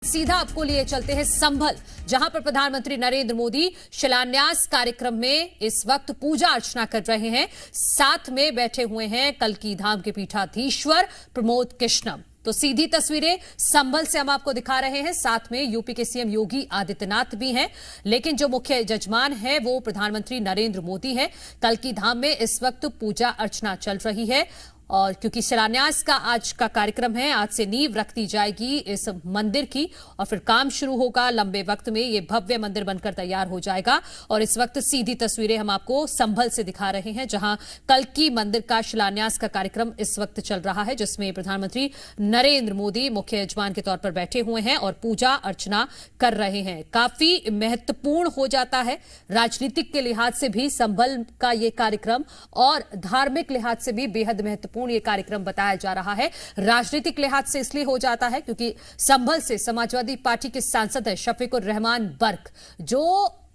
सीधा आपको लिए चलते हैं संभल, जहां पर प्रधानमंत्री नरेंद्र मोदी शिलान्यास कार्यक्रम में इस वक्त पूजा अर्चना कर रहे हैं। साथ में बैठे हुए हैं कल्की धाम के पीठाधीश्वर प्रमोद कृष्णम। तो सीधी तस्वीरें संभल से हम आपको दिखा रहे हैं। साथ में यूपी के सीएम योगी आदित्यनाथ भी हैं, लेकिन जो मुख्य जजमान है वो प्रधानमंत्री नरेंद्र मोदी है। कल्की धाम में इस वक्त पूजा अर्चना चल रही है और क्योंकि शिलान्यास का आज का कार्यक्रम है, आज से नींव रख दी जाएगी इस मंदिर की और फिर काम शुरू होगा। लंबे वक्त में ये भव्य मंदिर बनकर तैयार हो जाएगा। और इस वक्त सीधी तस्वीरें हम आपको संभल से दिखा रहे हैं, जहां कल्की मंदिर का शिलान्यास का कार्यक्रम इस वक्त चल रहा है, जिसमें प्रधानमंत्री नरेंद्र मोदी मुख्य यजमान के तौर पर बैठे हुए हैं और पूजा अर्चना कर रहे हैं। काफी महत्वपूर्ण हो जाता है राजनीतिक के लिहाज से भी संभल का ये कार्यक्रम और धार्मिक लिहाज से भी बेहद महत्वपूर्ण ये कार्यक्रम बताया जा रहा है। राजनीतिक लिहाज से इसलिए हो जाता है क्योंकि संभल से समाजवादी पार्टी के सांसद है शफीकुर रहमान बर्क, जो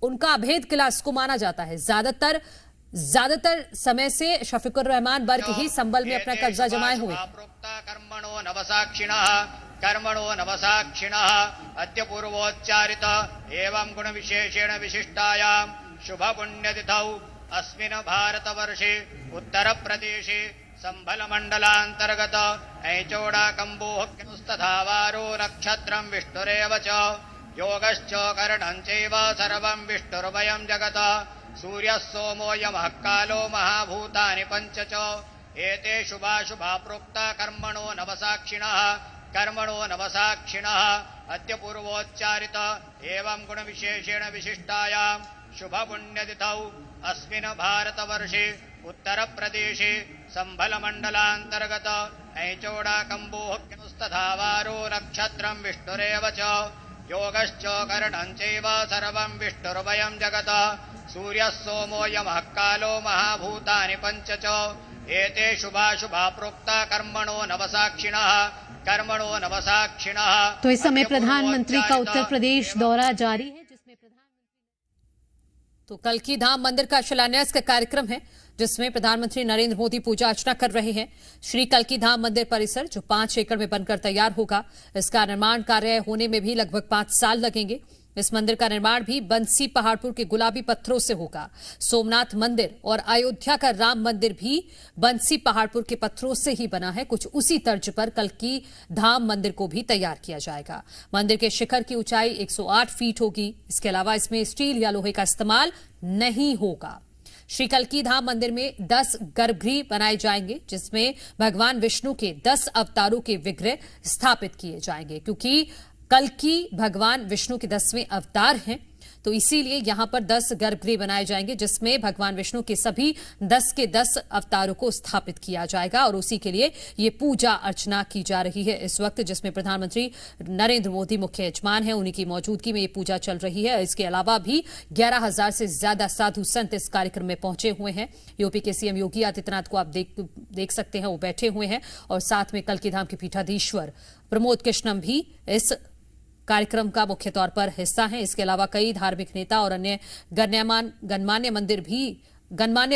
उनका अभेद किला इसको माना जाता है। ज्यादातर समय से शफीकुर रहमान बर्क ही संभल में अपना कब्जा जमाए हुए। कर्मणो नवसाक्षिणः अद्य पूर्वोच्चारित एवं गुण विशेषेण विशिष्टायां शुभ पुण्यतिथौ अस्मिन् भारतवर्षे उत्तर प्रदेशे संभल मंडलांतर्गत ऐचोड़ा कंबोहस्तथा वारो नक्षत्रं विष्णुरेव च योगश्च करणं चैव सर्वं विष्णुर्वयं जगत सूर्यः सोमो यमः कालो महाभूतानि पञ्च च एते शुभाशुभा प्रोक्ता कर्मणो नवसाक्षिणः अद्य पूर्वोच्चारित एवं गुण विशेषेण विशिष्टायां शुभ पुण्यतिथौ अस्मिन् भारतवर्षे उत्तर प्रदेशे संभल मंडलांतर्गत ऐचोड़ा कंबोहस्तथा वारो नक्षत्रं विष्णुरेव च योगश्च करणं चैव सर्वं विष्णुर्वयं जगत सूर्यः सोमो यमः कालो महाभूतानि पञ्च च एते शुभाशुभा प्रोक्ता कर्मणो नवसाक्षिणः। तो इस समय प्रधानमंत्री का उत्तर प्रदेश दौरा जारी है, जिसमें तो कल्की धाम मंदिर का शिलान्यास का कार्यक्रम है, जिसमें प्रधानमंत्री नरेंद्र मोदी पूजा अर्चना कर रहे हैं। श्री कल्की धाम मंदिर परिसर जो 5 एकड़ में बनकर तैयार होगा, इसका निर्माण कार्य होने में भी लगभग 5 साल लगेंगे। इस मंदिर का निर्माण भी बंसी पहाड़पुर के गुलाबी पत्थरों से होगा। सोमनाथ मंदिर और अयोध्या का राम मंदिर भी बंसी पहाड़पुर के पत्थरों से ही बना है। कुछ उसी तर्ज पर कल्की धाम मंदिर को भी तैयार किया जाएगा। मंदिर के शिखर की ऊंचाई 108 फीट होगी। इसके अलावा इसमें स्टील या लोहे का इस्तेमाल नहीं होगा। श्री कल्की धाम मंदिर में 10 गर्भगृह बनाए जाएंगे, जिसमें भगवान विष्णु के 10 अवतारों के विग्रह स्थापित किए जाएंगे। क्योंकि कल्की भगवान विष्णु के 10वें अवतार हैं, तो इसीलिए यहां पर 10 गर्भगृह बनाए जाएंगे, जिसमें भगवान विष्णु के सभी 10 के 10 अवतारों को स्थापित किया जाएगा। और उसी के लिए ये पूजा अर्चना की जा रही है इस वक्त, जिसमें प्रधानमंत्री नरेंद्र मोदी मुख्य यजमान हैं। उन्हीं की मौजूदगी में ये पूजा चल रही है। इसके अलावा भी 11,000 से ज्यादा साधु संत इस कार्यक्रम में पहुंचे हुए हैं। यूपी के सीएम योगी आदित्यनाथ को आप देख सकते हैं, वो बैठे हुए हैं और साथ में कल्की धाम के पीठाधीश्वर प्रमोद कृष्णम भी इस कार्यक्रम का मुख्य तौर पर हिस्सा हैं। इसके अलावा कई धार्मिक नेता और अन्य गणमान्य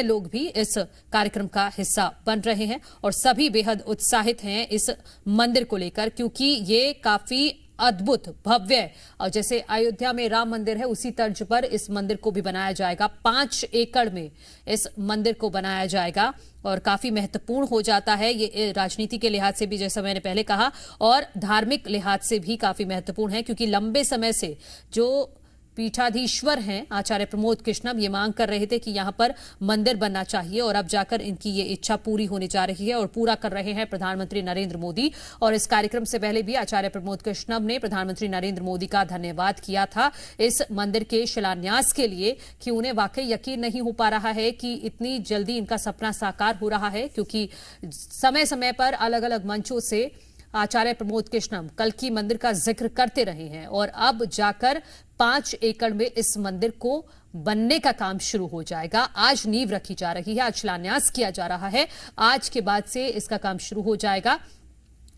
लोग भी इस कार्यक्रम का हिस्सा बन रहे हैं और सभी बेहद उत्साहित हैं इस मंदिर को लेकर, क्योंकि ये काफी अद्भुत भव्य और जैसे अयोध्या में राम मंदिर है उसी तर्ज पर इस मंदिर को भी बनाया जाएगा। 5 एकड़ में इस मंदिर को बनाया जाएगा और काफी महत्वपूर्ण हो जाता है ये राजनीति के लिहाज से भी, जैसा मैंने पहले कहा, और धार्मिक लिहाज से भी काफी महत्वपूर्ण है, क्योंकि लंबे समय से जो पीठाधीश्वर हैं आचार्य प्रमोद कृष्णम ये मांग कर रहे थे कि यहां पर मंदिर बनना चाहिए और अब जाकर इनकी ये इच्छा पूरी होने जा रही है और पूरा कर रहे हैं प्रधानमंत्री नरेंद्र मोदी। और इस कार्यक्रम से पहले भी आचार्य प्रमोद कृष्णम ने प्रधानमंत्री नरेंद्र मोदी का धन्यवाद किया था इस मंदिर के शिलान्यास के लिए, कि उन्हें वाकई यकीन नहीं हो पा रहा है कि इतनी जल्दी इनका सपना साकार हो रहा है, क्योंकि समय समय पर अलग अलग मंचों से आचार्य प्रमोद कृष्णम कल्की मंदिर का जिक्र करते रहे हैं और अब जाकर 5 एकड़ में इस मंदिर को बनने का काम शुरू हो जाएगा। आज नींव रखी जा रही है, आज शिलान्यास किया जा रहा है। आज के बाद से इसका काम शुरू हो जाएगा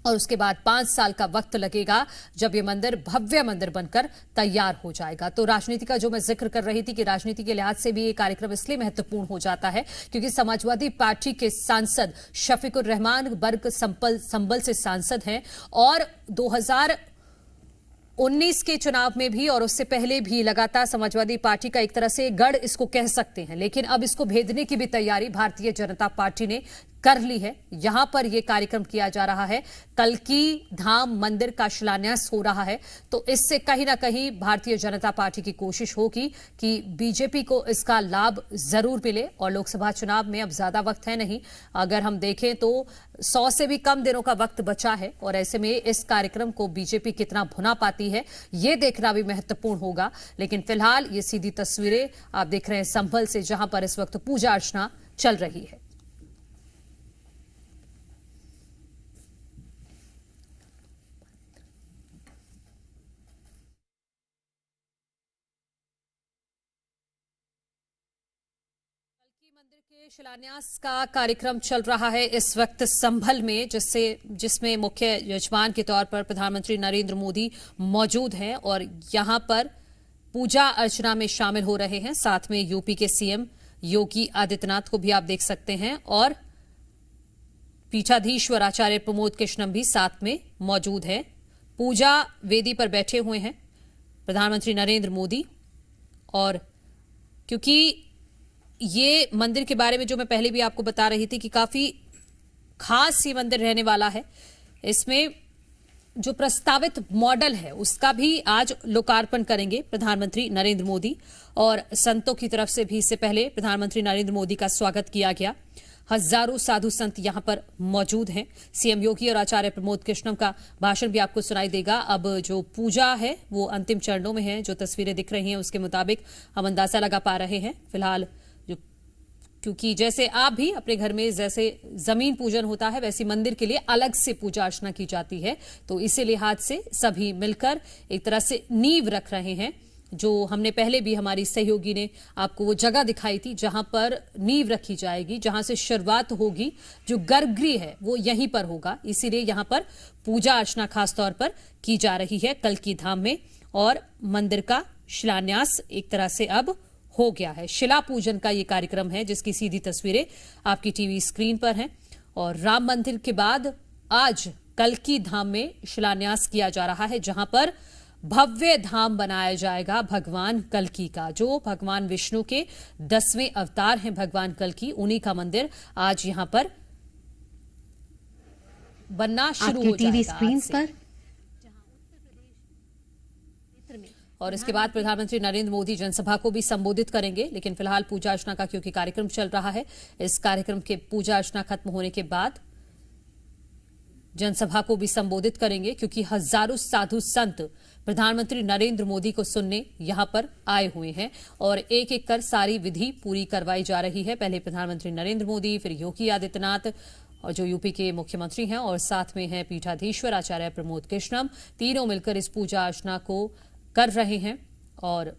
और उसके बाद 5 साल का वक्त लगेगा जब ये मंदिर भव्य मंदिर बनकर तैयार हो जाएगा। तो राजनीति का जो मैं जिक्र कर रही थी कि राजनीति के लिहाज से भी ये कार्यक्रम इसलिए महत्वपूर्ण हो जाता है क्योंकि समाजवादी पार्टी के सांसद शफीकुर रहमान बर्क संभल से सांसद हैं और 19 के चुनाव में भी और उससे पहले भी लगातार समाजवादी पार्टी का एक तरह से गढ़ इसको कह सकते हैं, लेकिन अब इसको भेदने की भी तैयारी भारतीय जनता पार्टी ने कर ली है। यहां पर यह कार्यक्रम किया जा रहा है, कल्की धाम मंदिर का शिलान्यास हो रहा है, तो इससे कहीं ना कहीं भारतीय जनता पार्टी की कोशिश होगी कि बीजेपी को इसका लाभ जरूर मिले। और लोकसभा चुनाव में अब ज्यादा वक्त है नहीं, अगर हम देखें तो 100 से भी कम दिनों का वक्त बचा है, और ऐसे में इस कार्यक्रम को बीजेपी कितना भुना पाती है ये देखना भी महत्वपूर्ण होगा। लेकिन फिलहाल ये सीधी तस्वीरें आप देख रहे हैं संभल से, जहां पर इस वक्त पूजा अर्चना चल रही है। मंदिर के शिलान्यास का कार्यक्रम चल रहा है इस वक्त संभल में, जिसमें मुख्य यजमान के तौर पर प्रधानमंत्री नरेंद्र मोदी मौजूद हैं और यहां पर पूजा अर्चना में शामिल हो रहे हैं। साथ में यूपी के सीएम योगी आदित्यनाथ को भी आप देख सकते हैं और पीठाधीश्वर आचार्य प्रमोद कृष्णम भी साथ में मौजूद है। पूजा वेदी पर बैठे हुए हैं प्रधानमंत्री नरेंद्र मोदी, और क्योंकि ये मंदिर के बारे में जो मैं पहले भी आपको बता रही थी कि काफी खास ये मंदिर रहने वाला है, इसमें जो प्रस्तावित मॉडल है उसका भी आज लोकार्पण करेंगे प्रधानमंत्री नरेंद्र मोदी, और संतों की तरफ से भी इससे पहले प्रधानमंत्री नरेंद्र मोदी का स्वागत किया गया। हजारों साधु संत यहां पर मौजूद हैं। सीएम योगी और आचार्य प्रमोद कृष्णम का भाषण भी आपको सुनाई देगा। अब जो पूजा है वो अंतिम चरणों में है, जो तस्वीरें दिख रही हैं उसके मुताबिक हम अंदाजा लगा पा रहे हैं फिलहाल, क्योंकि जैसे आप भी अपने घर में जैसे जमीन पूजन होता है वैसी मंदिर के लिए अलग से पूजा अर्चना की जाती है, तो इसी लिहाज से सभी मिलकर एक तरह से नींव रख रहे हैं। जो हमने पहले भी हमारी सहयोगी ने आपको वो जगह दिखाई थी जहां पर नींव रखी जाएगी, जहां से शुरुआत होगी, जो गर्भगृह है वो यहीं पर होगा, इसीलिए यहां पर पूजा अर्चना खास तौर पर की जा रही है कल्की धाम में। और मंदिर का शिलान्यास एक तरह से अब हो गया है। शिला पूजन का ये कार्यक्रम है जिसकी सीधी तस्वीरें आपकी टीवी स्क्रीन पर हैं। और राम मंदिर के बाद आज कल्की धाम में शिलान्यास किया जा रहा है, जहां पर भव्य धाम बनाया जाएगा भगवान कल्की का। जो भगवान विष्णु के 10वें अवतार हैं भगवान कल्की, उन्हीं का मंदिर आज यहां पर बनना शुरू हो टीवी जाएगा स्क्रीन पर। और इसके बाद प्रधानमंत्री नरेंद्र मोदी जनसभा को भी संबोधित करेंगे। लेकिन फिलहाल पूजा अर्चना का क्योंकि कार्यक्रम चल रहा है, इस कार्यक्रम के पूजा अर्चना खत्म होने के बाद जनसभा को भी संबोधित करेंगे, क्योंकि हजारों साधु संत प्रधानमंत्री नरेंद्र मोदी को सुनने यहां पर आए हुए हैं और एक एक कर सारी विधि पूरी करवाई जा रही है। पहले प्रधानमंत्री नरेंद्र मोदी, फिर योगी आदित्यनाथ और जो यूपी के मुख्यमंत्री हैं, और साथ में हैं पीठाधीश्वर आचार्य प्रमोद कृष्णम, तीनों मिलकर इस पूजा अर्चना को कर रहे हैं। और